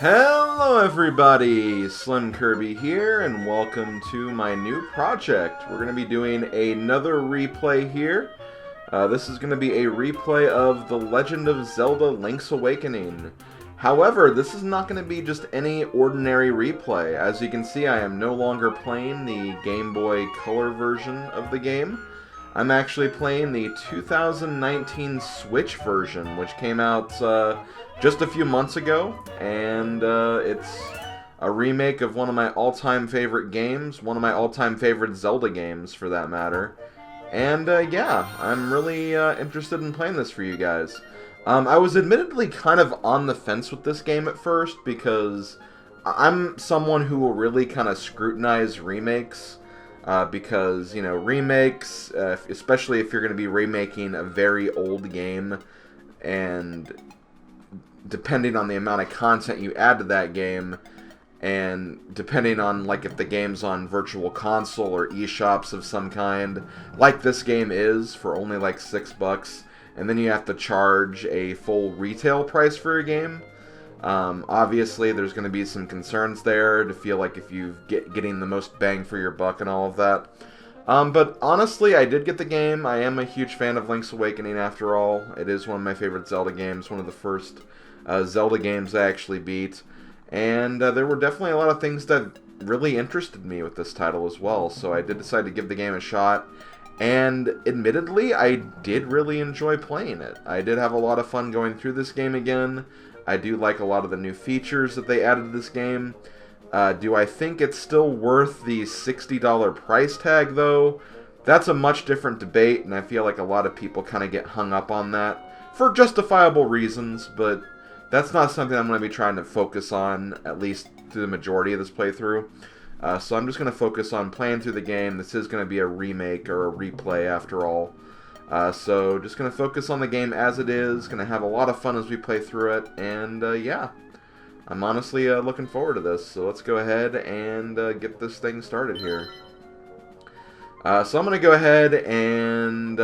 Hello everybody, SlimKirby here, and welcome to my new project. We're going to be doing another replay here. This is going to be a replay of The Legend of Zelda Link's Awakening. However, this is not going to be just any ordinary replay. As you can see, I am no longer playing the Game Boy Color version of the game. I'm actually playing the 2019 Switch version, which came out just a few months ago, and it's a remake of one of my all-time favorite games, one of my all-time favorite Zelda games, for that matter. And yeah, I'm really interested in playing this for you guys. I was admittedly kind of on the fence with this game at first, because I'm someone who will really kind of scrutinize remakes. Because, you know, remakes, especially if you're going to be remaking a very old game, and depending on the amount of content you add to that game, and depending on, like, if the game's on Virtual Console or eShops of some kind, like this game is, for only, like, $6, and then you have to charge a full retail price for a game. Obviously, there's going to be some concerns there to feel like if you're getting the most bang for your buck and all of that. But honestly, I did get the game. I am a huge fan of Link's Awakening after all. It is one of my favorite Zelda games, one of the first Zelda games I actually beat. And there were definitely a lot of things that really interested me with this title as well, so I did decide to give the game a shot. And admittedly, I did really enjoy playing it. I did have a lot of fun going through this game again. I do like a lot of the new features that they added to this game. Do I think it's still worth the $60 price tag, though? That's a much different debate, and I feel like a lot of people kind of get hung up on that for justifiable reasons, but that's not something I'm going to be trying to focus on, at least through the majority of this playthrough. So I'm just going to focus on playing through the game. This is going to be a remake or a replay after all. So just going to focus on the game as it is, going to have a lot of fun as we play through it, and yeah, I'm honestly looking forward to this, so let's go ahead and get this thing started here. So I'm going to go ahead and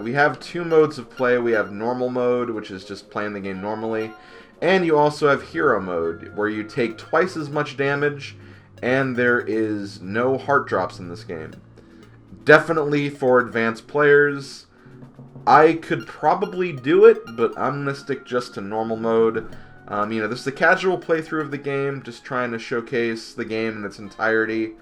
we have two modes of play. We have normal mode, which is just playing the game normally, and you also have hero mode, where you take twice as much damage, and there is no heart drops in this game. Definitely for advanced players. I could probably do it, but I'm going to stick just to normal mode. You know, this is a casual playthrough of the game, just trying to showcase the game in its entirety,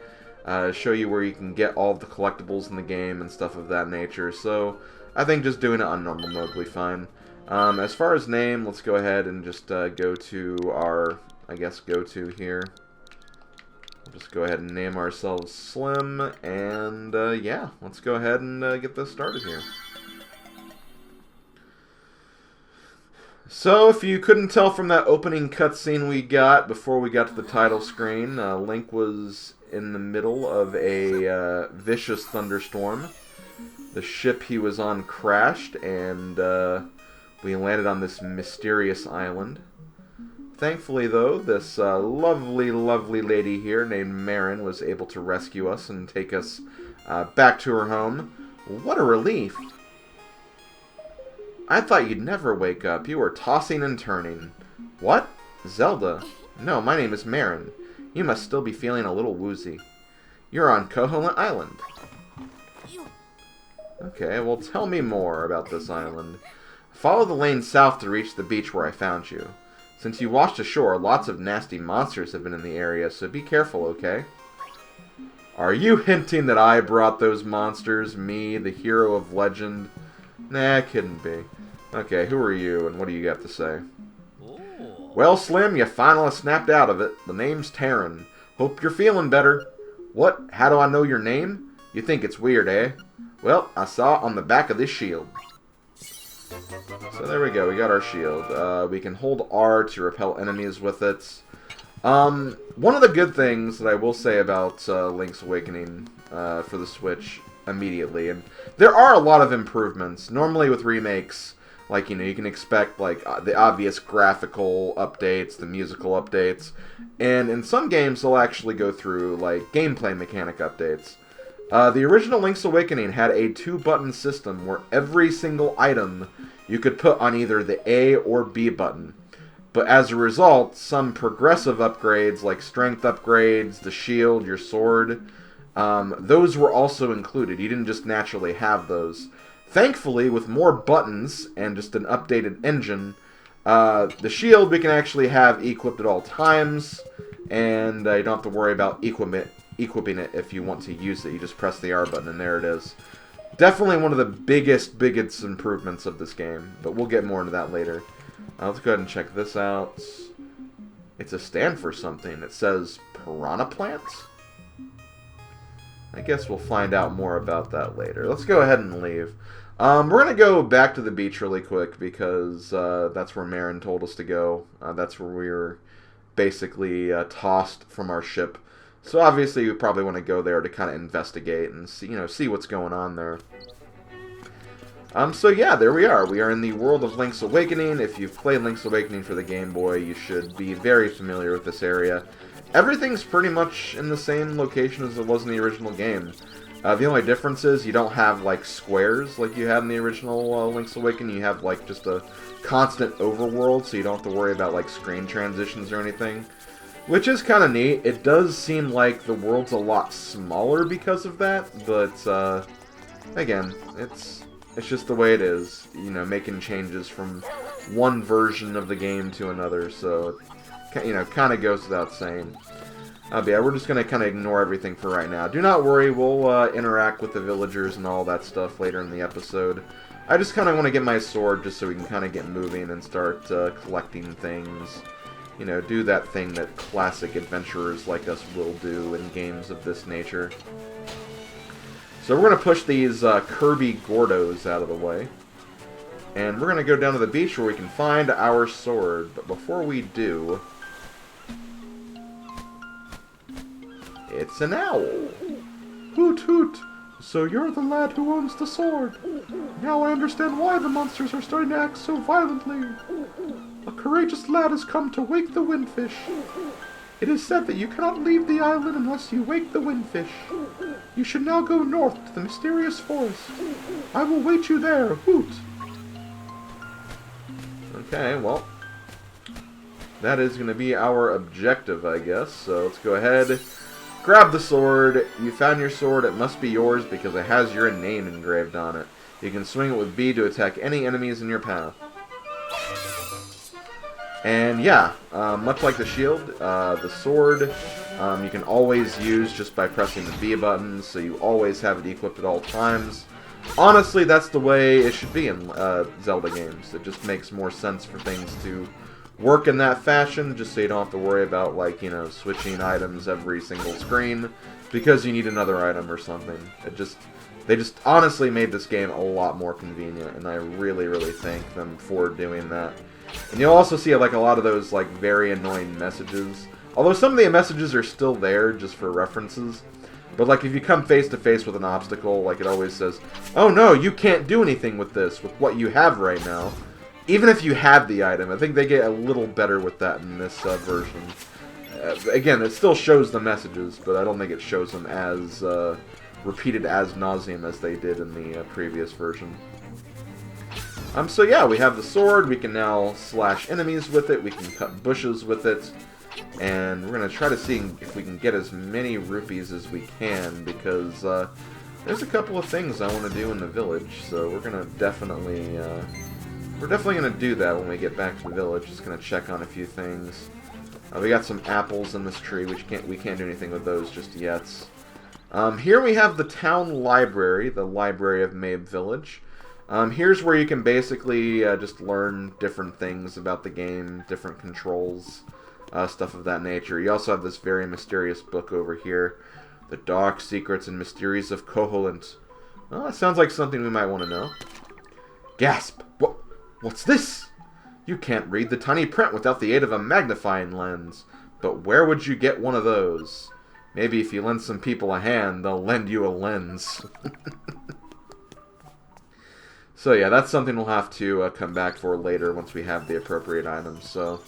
show you where you can get all of the collectibles in the game and stuff of that nature. So I think just doing it on normal mode will be fine. As far as name, let's go ahead and just go to our, I guess, go-to here. We'll just go ahead and name ourselves Slim, and yeah, let's go ahead and get this started here. So, if you couldn't tell from that opening cutscene we got before we got to the title screen, Link was in the middle of a vicious thunderstorm. The ship he was on crashed, and we landed on this mysterious island. Thankfully, though, this lovely, lovely lady here named Marin was able to rescue us and take us back to her home. What a relief! I thought you'd never wake up. You were tossing and turning. What? Zelda? No, my name is Marin. You must still be feeling a little woozy. You're on Koholint Island. Okay, well tell me more about this island. Follow the lane south to reach the beach where I found you. Since you washed ashore, lots of nasty monsters have been in the area, so be careful, okay? Are you hinting that I brought those monsters? Me, the hero of legend? Nah, couldn't be. Okay, who are you, and what do you got to say? Well, Slim, you finally snapped out of it. The name's Taryn. Hope you're feeling better. What? How do I know your name? You think it's weird, eh? Well, I saw it on the back of this shield. So there we go, we got our shield. We can hold R to repel enemies with it. One of the good things that I will say about Link's Awakening for the Switch immediately, and there are a lot of improvements. Normally with remakes, like, you know, you can expect, like, the obvious graphical updates, the musical updates, and in some games they'll actually go through, like, gameplay mechanic updates. The original Link's Awakening had a 2-button system where every single item you could put on either the A or B button. But as a result, some progressive upgrades, like strength upgrades, the shield, your sword, those were also included. You didn't just naturally have those. Thankfully, with more buttons and just an updated engine, the shield we can actually have equipped at all times, and you don't have to worry about equipping it if you want to use it. You just press the R button and there it is. Definitely one of the biggest improvements of this game, but we'll get more into that later. Let's go ahead and check this out. It's a stand for something. It says piranha plants? I guess we'll find out more about that later. Let's go ahead and leave. We're going to go back to the beach really quick because that's where Marin told us to go. That's where we were basically tossed from our ship. So obviously we probably want to go there to kind of investigate and see what's going on there. So yeah, there we are. We are in the world of Link's Awakening. If you've played Link's Awakening for the Game Boy, you should be very familiar with this area. Everything's pretty much in the same location as it was in the original game. The only difference is you don't have, like, squares like you had in the original Link's Awakening. You have, like, just a constant overworld, so you don't have to worry about, like, screen transitions or anything. Which is kind of neat. It does seem like the world's a lot smaller because of that, but, again, it's just the way it is, making changes from one version of the game to another, so, kind of goes without saying. But yeah, we're just going to kind of ignore everything for right now. Do not worry, we'll interact with the villagers and all that stuff later in the episode. I just kind of want to get my sword just so we can kind of get moving and start collecting things. Do that thing that classic adventurers like us will do in games of this nature. So we're going to push these Kirby Gordos out of the way. And we're going to go down to the beach where we can find our sword. But before we do, it's an owl. Hoot hoot. So you're the lad who owns the sword. Now I understand why the monsters are starting to act so violently. A courageous lad has come to wake the windfish. It is said that you cannot leave the island unless you wake the windfish. You should now go north to the mysterious forest. I will wait you there. Hoot. Okay, well, that is going to be our objective, I guess. So let's go ahead. Grab the sword. You found your sword. It must be yours because it has your name engraved on it. You can swing it with B to attack any enemies in your path. And yeah, much like the shield, the sword you can always use just by pressing the B button, so you always have it equipped at all times. Honestly, that's the way it should be in Zelda games. It just makes more sense for things to work in that fashion, just so you don't have to worry about, like, switching items every single screen because you need another item or something. They just honestly made this game a lot more convenient, and I really, really thank them for doing that. And you'll also see, like, a lot of those, like, very annoying messages. Although some of the messages are still there just for references. But, like, if you come face to face with an obstacle, like, it always says, oh no, you can't do anything with this, with what you have right now. Even if you had the item. I think they get a little better with that in this version. Again, it still shows the messages, but I don't think it shows them as repeated as nauseum as they did in the previous version. So yeah, we have the sword. We can now slash enemies with it. We can cut bushes with it. And we're going to try to see if we can get as many rupees as we can, because there's a couple of things I want to do in the village. So we're going to definitely going to do that when we get back to the village. Just going to check on a few things. We got some apples in this tree, which we can't do anything with those just yet. Here we have the town library, the Library of Mabe Village. Here's where you can basically just learn different things about the game, different controls, stuff of that nature. You also have this very mysterious book over here, The Dark Secrets and Mysteries of Koholint. Well, that sounds like something we might want to know. Gasp! What's this? You can't read the tiny print without the aid of a magnifying lens. But where would you get one of those? Maybe if you lend some people a hand, they'll lend you a lens. So yeah, that's something we'll have to come back for later once we have the appropriate items. So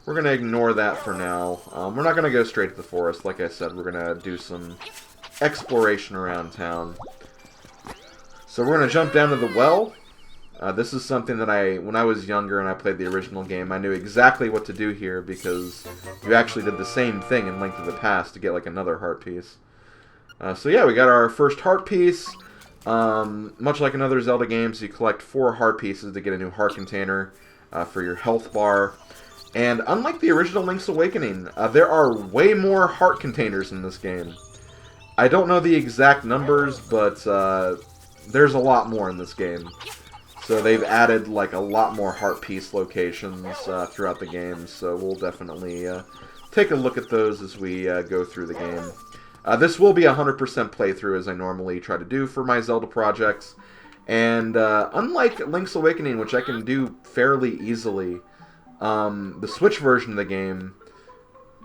we're going to ignore that for now. We're not going to go straight to the forest. Like I said, we're going to do some exploration around town. So we're going to jump down to the well. This is something that when I was younger and I played the original game, I knew exactly what to do here because you actually did the same thing in Link to the Past to get like another heart piece. So yeah, we got our first heart piece. Much like in other Zelda games, you collect 4 heart pieces to get a new heart container for your health bar. And unlike the original Link's Awakening, there are way more heart containers in this game. I don't know the exact numbers, but there's a lot more in this game. So they've added like a lot more heart piece locations throughout the game, so we'll definitely take a look at those as we go through the game. This will be a 100% playthrough as I normally try to do for my Zelda projects, and unlike Link's Awakening, which I can do fairly easily, the Switch version of the game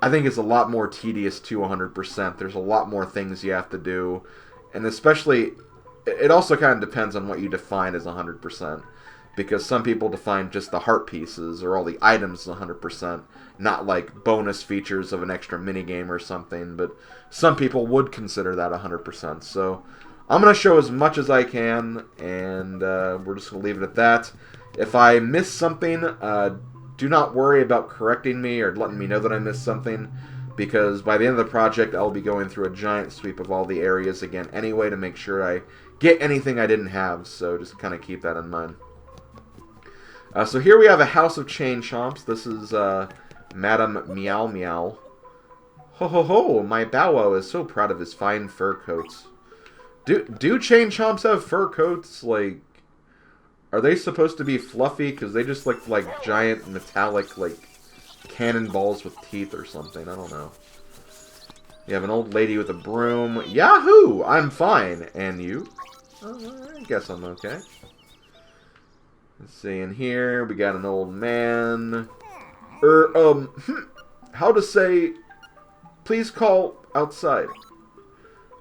I think is a lot more tedious to 100%. There's a lot more things you have to do, and especially it also kind of depends on what you define as 100%, because some people define just the heart pieces or all the items as 100%, not like bonus features of an extra minigame or something, but some people would consider that 100%. So I'm going to show as much as I can, and we're just going to leave it at that. If I miss something, do not worry about correcting me or letting me know that I missed something, because by the end of the project, I'll be going through a giant sweep of all the areas again anyway to make sure I get anything I didn't have, so just kind of keep that in mind. So here we have a House of Chain Chomps. This is Madame Meow Meow. Ho ho ho, my Bow Wow is so proud of his fine fur coats. Do Chain Chomps have fur coats? Like, are they supposed to be fluffy? Because they just look like giant metallic, like, cannonballs with teeth or something. I don't know. You have an old lady with a broom. Yahoo! I'm fine. And you? I guess I'm okay. Let's see, in here, we got an old man. How to say, please call outside.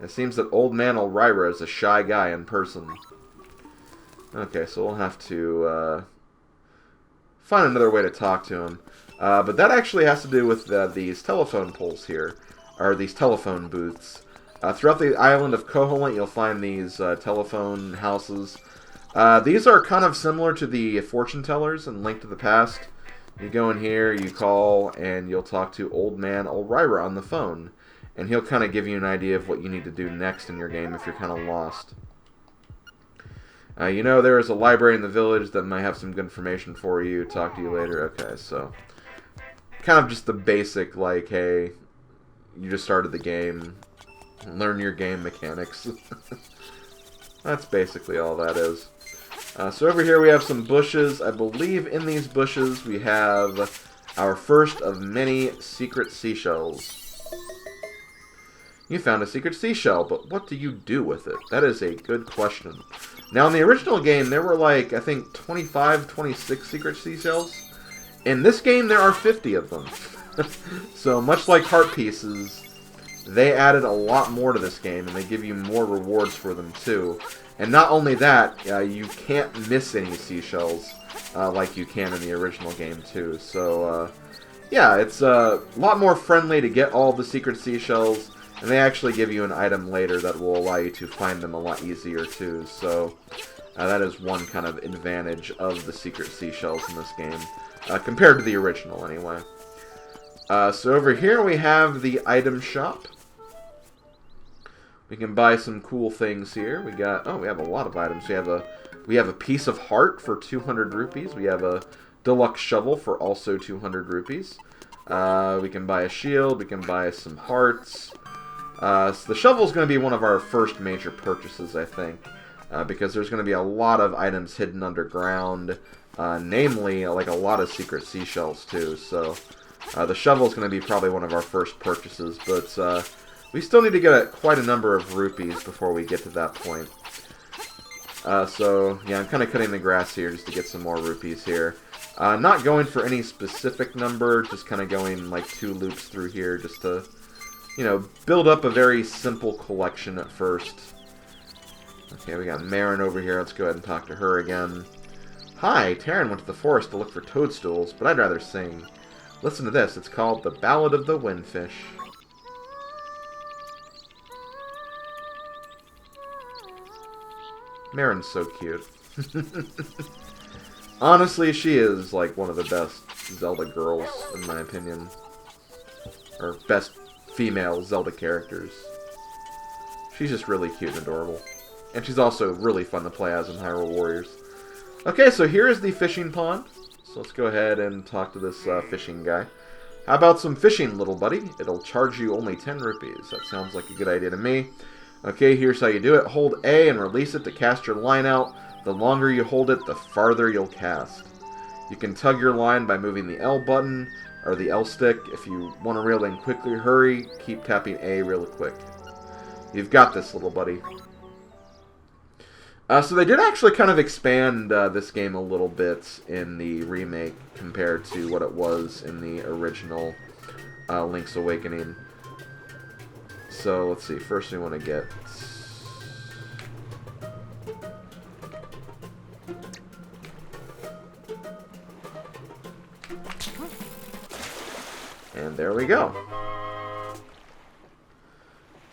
It seems that old man Elrira is a shy guy in person. Okay, so we'll have to find another way to talk to him. But that actually has to do with these telephone poles here, or these telephone booths. Throughout the island of Koholint, you'll find these telephone houses. These are kind of similar to the fortune tellers in Link to the Past. You go in here, you call, and you'll talk to Old Man Elrira on the phone. And he'll kind of give you an idea of what you need to do next in your game if you're kind of lost. You know, there is a library in the village that might have some good information for you. Talk to you later. Okay, so kind of just the basic, like, hey, you just started the game. Learn your game mechanics. That's basically all that is. So over here we have some bushes. I believe in these bushes we have our first of many secret seashells. You found a secret seashell, but what do you do with it? That is a good question. Now, in the original game, there were like, I think, 25, 26 secret seashells. In this game, there are 50 of them. So, much like heart pieces, they added a lot more to this game, and they give you more rewards for them, too. And not only that, you can't miss any seashells like you can in the original game, too. So, yeah, it's a lot more friendly to get all the secret seashells. And they actually give you an item later that will allow you to find them a lot easier, too. So, that is one kind of advantage of the secret seashells in this game. Compared to the original, anyway. So over here we have the item shop. We can buy some cool things here. We got, oh, we have a lot of items. We have a piece of heart for 200 rupees. We have a deluxe shovel for also 200 rupees. We can buy a shield. We can buy some hearts. So the shovel is going to be one of our first major purchases, I think, because there's going to be a lot of items hidden underground, namely, like a lot of secret seashells, too. So the shovel is going to be probably one of our first purchases, but we still need to get quite a number of rupees before we get to that point. So, yeah, I'm kind of cutting the grass here just to get some more rupees here. Not going for any specific number, just kind of going like 2 loops through here just to, you know, build up a very simple collection at first. Okay, we got Marin over here. Let's go ahead and talk to her again. Hi, Taryn went to the forest to look for toadstools, but I'd rather sing. Listen to this. It's called The Ballad of the Windfish. Marin's so cute. Honestly, she is, like, one of the best Zelda girls, in my opinion. Or best female Zelda characters. She's just really cute and adorable. And she's also really fun to play as in Hyrule Warriors. Okay, so here is the fishing pond. So let's go ahead and talk to this fishing guy. How about some fishing, little buddy? It'll charge you only 10 rupees. That sounds like a good idea to me. Okay, here's how you do it. Hold A and release it to cast your line out. The longer you hold it, the farther you'll cast. You can tug your line by moving the L button or the L stick. If you want to reel in quickly, hurry. Keep tapping A real quick. You've got this, little buddy. So they did actually kind of expand this game a little bit in the remake compared to what it was in the original Link's Awakening. So let's see. First we want to get... And there we go.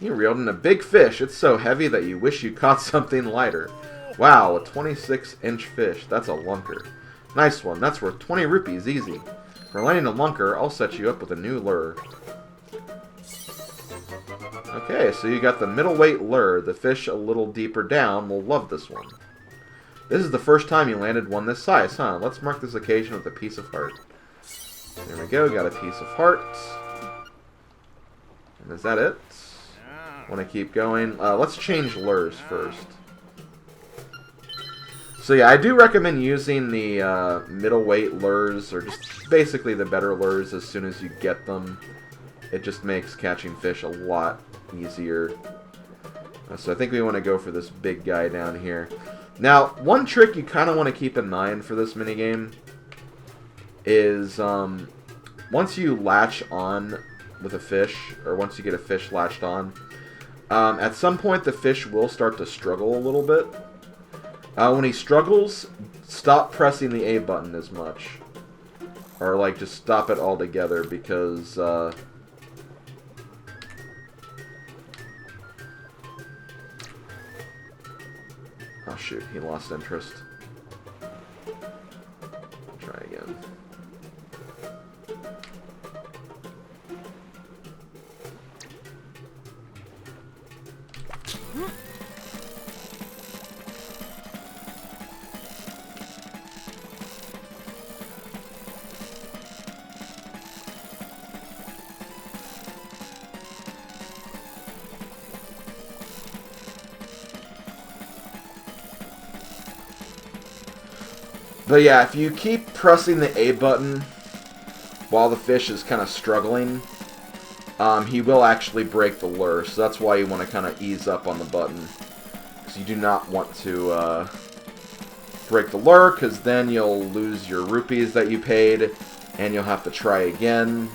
You reeled in a big fish. It's so heavy that you wish you caught something lighter. Wow, a 26-inch fish. That's a lunker. Nice one. That's worth 20 rupees, easy. For landing a lunker, I'll set you up with a new lure. Okay, so you got the middleweight lure. The fish a little deeper down will love this one. This is the first time you landed one this size, huh? Let's mark this occasion with a piece of heart. There we go, got a piece of heart. And is that it? Want to keep going? Let's change lures first. So yeah, I do recommend using the middleweight lures, or just basically the better lures as soon as you get them. It just makes catching fish a lot easier. So I think we want to go for this big guy down here. Now, one trick you kind of want to keep in mind for this minigame is once you latch on with a fish, or once you get a fish latched on, at some point the fish will start to struggle a little bit. When he struggles, stop pressing the A button as much. Or, like, just stop it altogether, because, oh, shoot, he lost interest. Try again. But yeah, if you keep pressing the A button while the fish is kind of struggling, he will actually break the lure. So that's why you want to kind of ease up on the button. Because you do not want to break the lure, because then you'll lose your rupees that you paid, and you'll have to try again.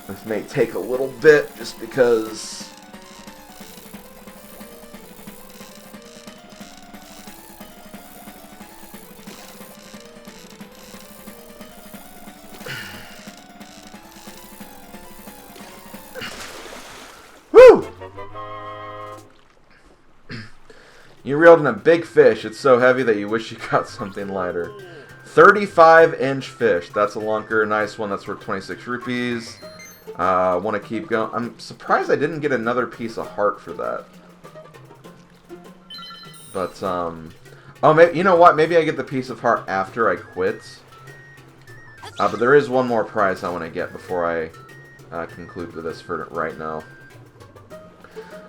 This may take a little bit, just because... Woo! You reeled in a big fish. It's so heavy that you wish you caught something lighter. 35-inch fish. That's a lunker. Nice one. That's worth 26 rupees. Want to keep going. I'm surprised I didn't get another piece of heart for that. But, oh, maybe, you know what? Maybe I get the piece of heart after I quit. But there is one more prize I want to get before I conclude with this for right now.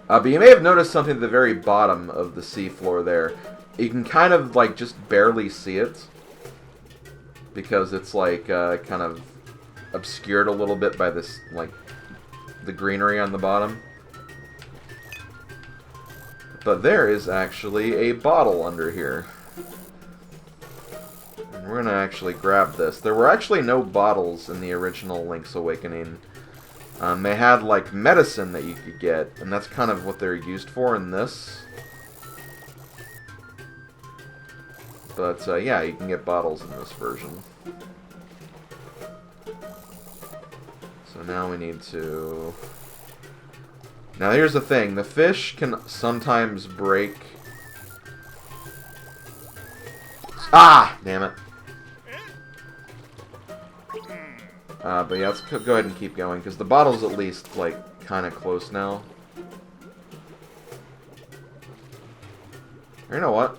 But you may have noticed something at the very bottom of the seafloor there. You can kind of, like, just barely see it. Because it's, like, kind of obscured a little bit by this, like, the greenery on the bottom. But there is actually a bottle under here. And we're gonna actually grab this. There were actually no bottles in the original Link's Awakening. They had, like, medicine that you could get, and that's kind of what they're used for in this. But, yeah, you can get bottles in this version. So now we need to... Now here's the thing. The fish can sometimes break... Ah! Damn it. But yeah, let's go ahead and keep going, because the bottle's at least, like, kind of close now. Or you know what?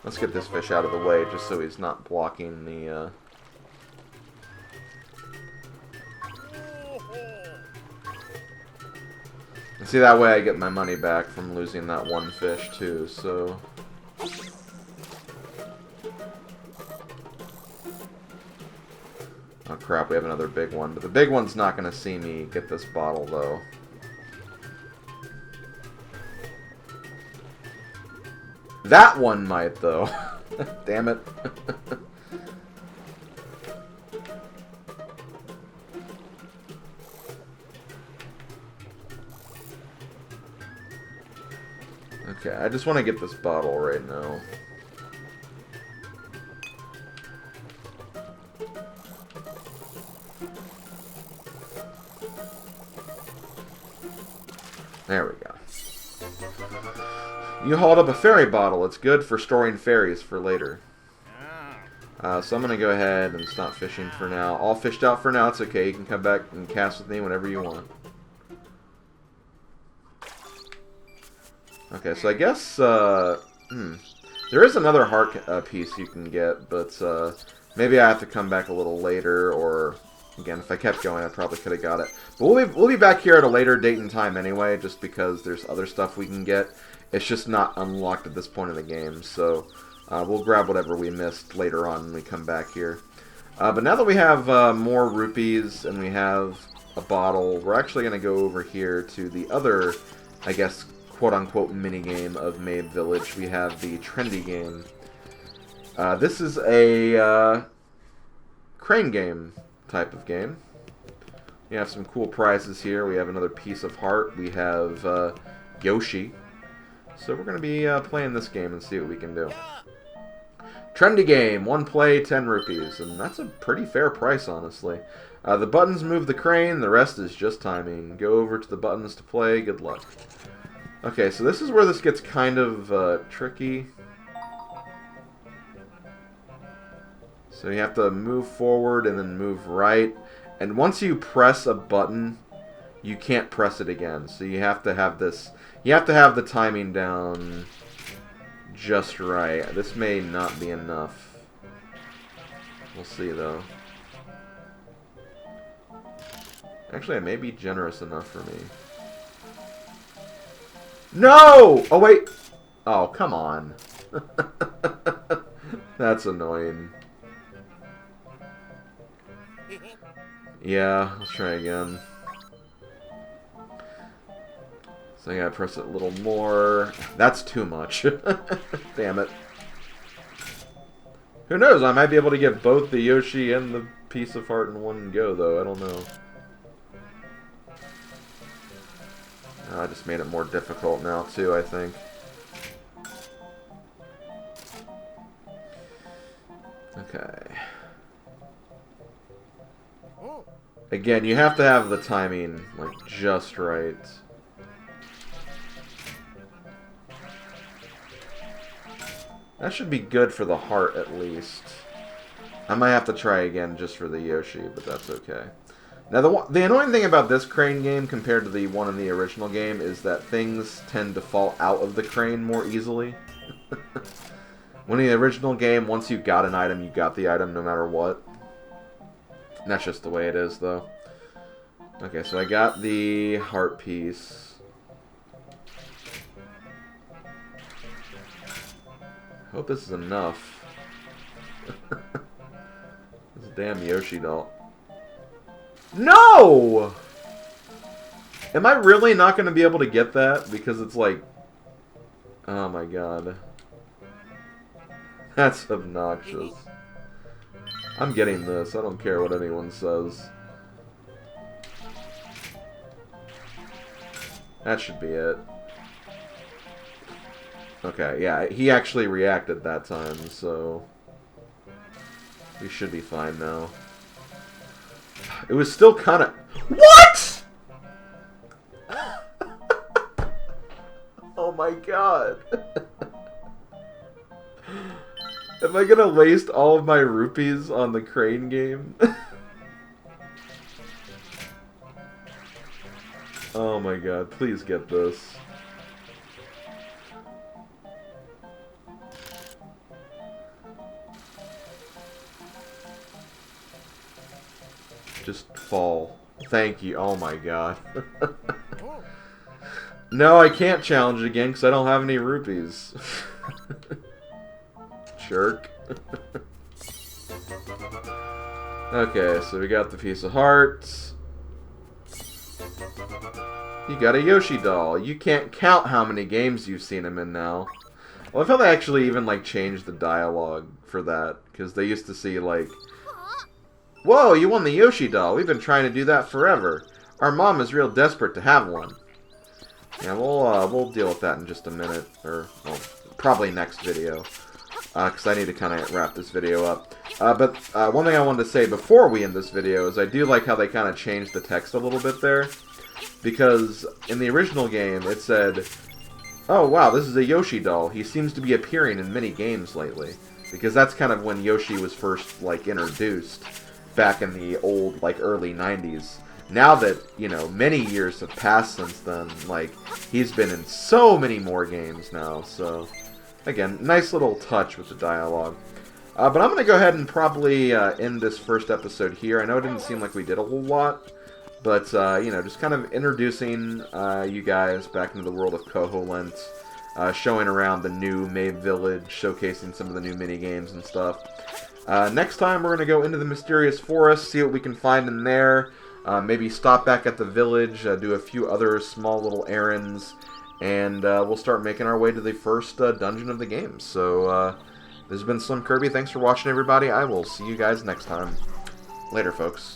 Let's get this fish out of the way, just so he's not blocking the, See, that way I get my money back from losing that one fish, too, so... Oh crap, we have another big one. But the big one's not going to see me get this bottle, though. That one might, though. Damn it. Okay, I just want to get this bottle right now. There we go. You hauled up a fairy bottle. It's good for storing fairies for later. So I'm going to go ahead and stop fishing for now. All fished out for now. It's okay. You can come back and cast with me whenever you want. Okay, so I guess, there is another heart piece you can get, but maybe I have to come back a little later, or, again, if I kept going, I probably could have got it. But we'll be back here at a later date and time anyway, just because there's other stuff we can get. It's just not unlocked at this point in the game, so we'll grab whatever we missed later on when we come back here. But now that we have more rupees and we have a bottle, we're actually going to go over here to the other, I guess, quote-unquote minigame of Mabe Village. We have the Trendy game. This is a crane game type of game. We have some cool prizes here. We have another piece of heart. We have Yoshi. So we're going to be playing this game and see what we can do. Trendy game. 1 play, 10 rupees. And that's a pretty fair price, honestly. The buttons move the crane. The rest is just timing. Go over to the buttons to play. Good luck. Okay, so this is where this gets kind of tricky. So you have to move forward and then move right. And once you press a button, you can't press it again. So you have to have this... You have to have the timing down just right. This may not be enough. We'll see, though. Actually, it may be generous enough for me. No! Oh, wait. Oh, come on. That's annoying. Yeah, let's try again. So I gotta press it a little more. That's too much. Damn it. Who knows? I might be able to get both the Yoshi and the piece of heart in one go, though. I don't know. I just made it more difficult now, too, I think. Okay. Again, you have to have the timing, like, just right. That should be good for the heart, at least. I might have to try again just for the Yoshi, but that's okay. Now, the annoying thing about this crane game compared to the one in the original game is that things tend to fall out of the crane more easily. When in the original game, once you got an item, you got the item no matter what. And that's just the way it is, though. Okay, so I got the heart piece. Hope this is enough. This damn Yoshi doll. No! Am I really not going to be able to get that? Because it's like... Oh my god. That's obnoxious. I'm getting this. I don't care what anyone says. That should be it. Okay, yeah, he actually reacted that time, so we should be fine now. It was still kind of... What?! Oh my god. Am I gonna waste all of my rupees on the crane game? Oh my god, please get this. Just fall. Thank you. Oh my god. No, I can't challenge it again because I don't have any rupees. Jerk. Okay, so we got the piece of hearts. You got a Yoshi doll. You can't count how many games you've seen him in now. Well, I felt they actually even, like, changed the dialogue for that. Because they used to see, like... Whoa, you won the Yoshi doll. We've been trying to do that forever. Our mom is real desperate to have one. Yeah, we'll deal with that in just a minute. Or, well, probably next video. Because I need to kind of wrap this video up. But one thing I wanted to say before we end this video is I do like how they kind of changed the text a little bit there. Because in the original game, it said, oh wow, this is a Yoshi doll. He seems to be appearing in many games lately. Because that's kind of when Yoshi was first, like, introduced. Back in the old, like, early 90s. Now that, you know, many years have passed since then, like, he's been in so many more games now, so... Again, nice little touch with the dialogue. But I'm going to go ahead and probably end this first episode here. I know it didn't seem like we did a whole lot, but, you know, just kind of introducing you guys back into the world of Koholint, showing around the new Mabe village, showcasing some of the new minigames and stuff. Next time, we're going to go into the Mysterious Forest, see what we can find in there, maybe stop back at the village, do a few other small little errands, and we'll start making our way to the first dungeon of the game. So, this has been SlimKirby. Thanks for watching, everybody. I will see you guys next time. Later, folks.